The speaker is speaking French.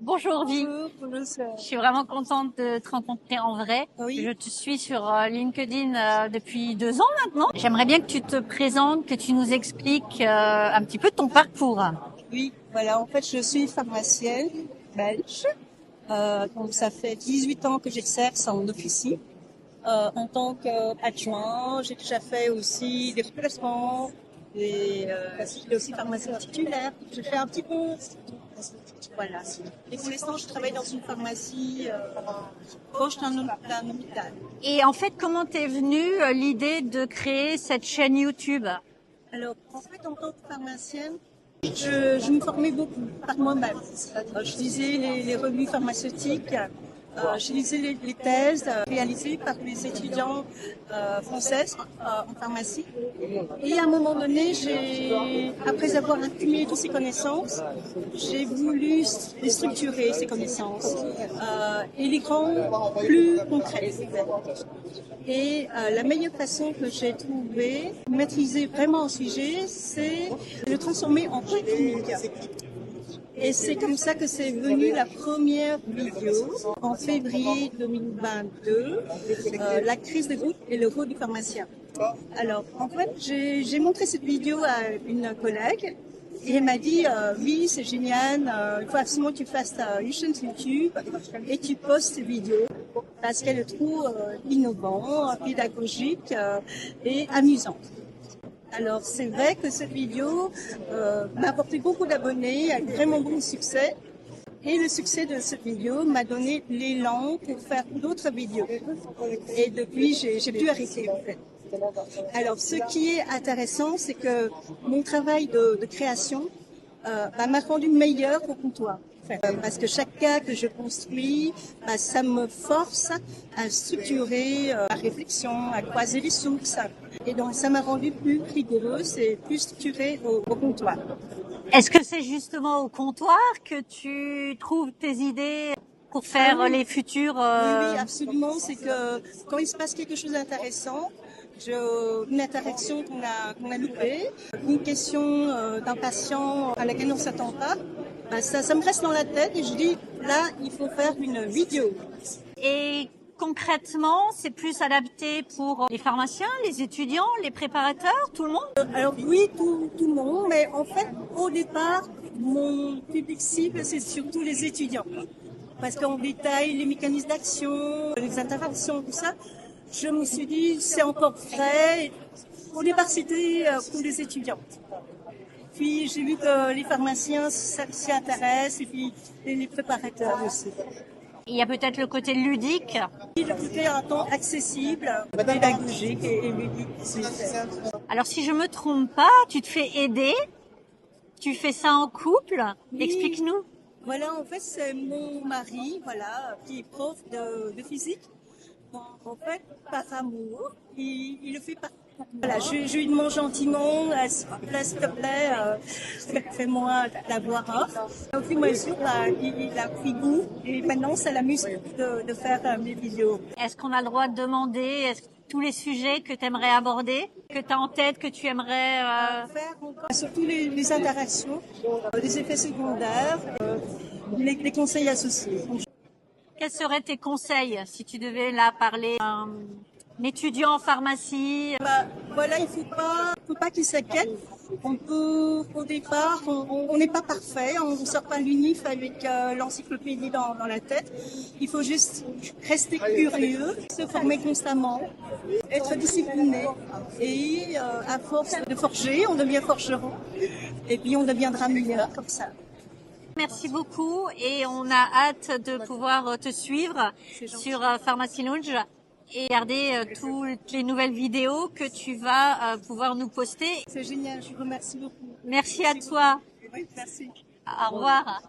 Bonjour Vi, Bonjour. je suis vraiment contente de te rencontrer en vrai. Oui. Je te suis sur LinkedIn depuis 2 ans maintenant. J'aimerais bien que tu te présentes, que tu nous expliques un petit peu ton parcours. Oui, voilà, en fait, je suis pharmacienne belge. Donc, ça fait 18 ans que j'exerce en officie. En tant qu'adjoint, j'ai déjà fait aussi des remplacements, j'ai aussi pharmacien titulaire. J'ai fait un petit peu, voilà. Et pour l'instant, je travaille dans une pharmacie proche d'un hôpital. Et en fait, comment t'es venue l'idée de créer cette chaîne YouTube? Alors, en fait, en tant que pharmacienne, je me formais beaucoup par moi-même. Je lisais les revues pharmaceutiques, je lisais les thèses réalisées par les étudiants françaises en pharmacie. Et à un moment donné, après avoir accumulé toutes ces connaissances, j'ai voulu les structurer, ces connaissances, et les rendre plus concrètes. Et la meilleure façon que j'ai trouvé de maîtriser vraiment un sujet, c'est de le transformer en technique. Et c'est comme ça que c'est venu la première vidéo en février 2022, la crise de groupe et le rôle du pharmacien. Alors, en fait, j'ai montré cette vidéo à une collègue et elle m'a dit oui, c'est génial, il faut absolument que tu fasses une chaîne YouTube et tu postes ces vidéos parce qu'elle le trouve innovant, pédagogique et amusant. Alors, c'est vrai que cette vidéo m'a apporté beaucoup d'abonnés, un vraiment bon succès. Et le succès de cette vidéo m'a donné l'élan pour faire d'autres vidéos. Et depuis, j'ai pu arrêter en fait. Alors, ce qui est intéressant, c'est que mon travail de création m'a rendu meilleure au comptoir. Parce que chaque cas que je construis, ça me force à structurer ma réflexion, à croiser les sources. Et donc, ça m'a rendu plus rigoureuse et plus structurée au comptoir. Est-ce que c'est justement au comptoir que tu trouves tes idées pour faire oui. les futurs Oui, absolument. C'est que quand il se passe quelque chose d'intéressant, une interaction qu'on a loupée, une question d'un patient à laquelle on ne s'attend pas, ça me reste dans la tête et je dis, là, il faut faire une vidéo. Et concrètement, c'est plus adapté pour les pharmaciens, les étudiants, les préparateurs, tout le monde? Alors oui, tout le monde, mais en fait, au départ, mon public cible, c'est surtout les étudiants. Parce qu'en détail, les mécanismes d'action, les interactions, tout ça, je me suis dit, c'est encore frais. Au départ, c'était pour les étudiants. Puis j'ai vu que les pharmaciens s'y intéressent et puis les préparateurs aussi. Il y a peut-être le côté ludique. Le côté un temps accessible, pédagogique et ludique. Alors si je me trompe pas, tu te fais aider, tu fais ça en couple. Oui. Explique-nous. Voilà, en fait, c'est mon mari, voilà, qui est prof de physique. En fait, par amour, il le fait par. Voilà, je lui demande gentiment, s'il te plaît, fais-moi la voix off. Au fur et à mesure, il a pris goût et maintenant, ça l'amuse de faire mes vidéos. Est-ce qu'on a le droit de demander, est-ce que tous les sujets que tu aimerais aborder, que tu as en tête, que tu aimerais faire surtout les interactions, les effets secondaires, les conseils associés. Quels seraient tes conseils si tu devais là parler à un étudiant en pharmacie? Voilà, il faut pas qu'il s'inquiète. Au départ, on n'est pas parfait, on ne sort pas l'unif avec l'encyclopédie dans la tête. Il faut juste rester curieux, se former constamment, être discipliné. Et à force de forger, on devient forgeron. Et puis on deviendra meilleur comme ça. Merci beaucoup et on a hâte de pouvoir te suivre sur Pharmacy Lounge et regarder toutes les nouvelles vidéos que tu vas pouvoir nous poster. C'est génial, je vous remercie beaucoup. Merci à toi. Oui, merci. Au revoir.